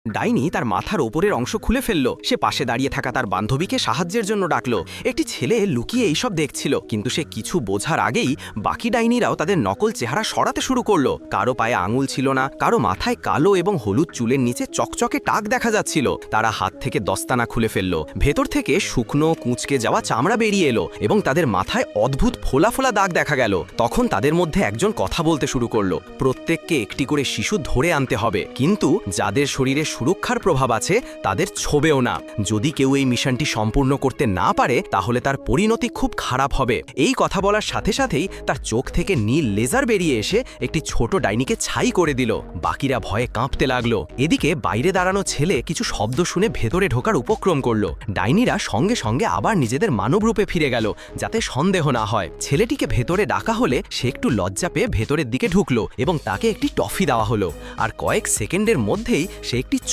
ডাইনি তার মাথার ওপরের অংশ খুলে ফেলল। সে পাশে দাঁড়িয়ে থাকা তার বান্ধবীকে সাহায্যের জন্য ডাকল। একটি ছেলে লুকিয়ে এইসব দেখছিল, কিন্তু সে কিছু বোঝার আগেই বাকি ডাইনিরাও তাদের নকল চেহারা সরাতে শুরু করলো। কারো পায়ে আঙুল ছিল না, কারো মাথায় কালো এবং হলুদ চুলের নিচে চকচকে টাক দেখা যাচ্ছিল। তারা হাত থেকে দস্তানা খুলে ফেলল। ভেতর থেকে শুকনো কুঁচকে যাওয়া চামড়া বেরিয়ে এলো এবং তাদের মাথায় অদ্ভুত ফোলা ফোলা দাগ দেখা গেল। তখন তাদের মধ্যে একজন কথা বলতে শুরু করলো, প্রত্যেককে একটি করে শিশু ধরে আনতে হবে, কিন্তু যাদের শরীরে সুরক্ষার প্রভাব আছে তাদের ছোবেও না। যদি কেউ এই মিশনটি সম্পূর্ণ করতে না পারে তাহলে তার পরিণতি খুব খারাপ হবে। এই কথা বলার সাথে সাথেই তার চোখ থেকে নীল লেজার বেরিয়ে এসে একটি ছোট ডাইনিকে ছাই করে দিল। বাকিরা ভয়ে কাঁপতে লাগলো। এদিকে বাইরে দাঁড়ানো ছেলে কিছু শব্দ শুনে ভেতরে ঢোকার উপক্রম করলো। ডাইনিরা সঙ্গে সঙ্গে আবার নিজেদের মানবরূপে ফিরে গেল, যাতে সন্দেহ না হয়। ছেলেটিকে ভেতরে ডাকা হলে সে একটু লজ্জা পেয়ে ভেতরের দিকে ঢুকলো এবং তাকে একটি টফি দেওয়া হলো। আর কয়েক সেকেন্ডের মধ্যেই সে একটি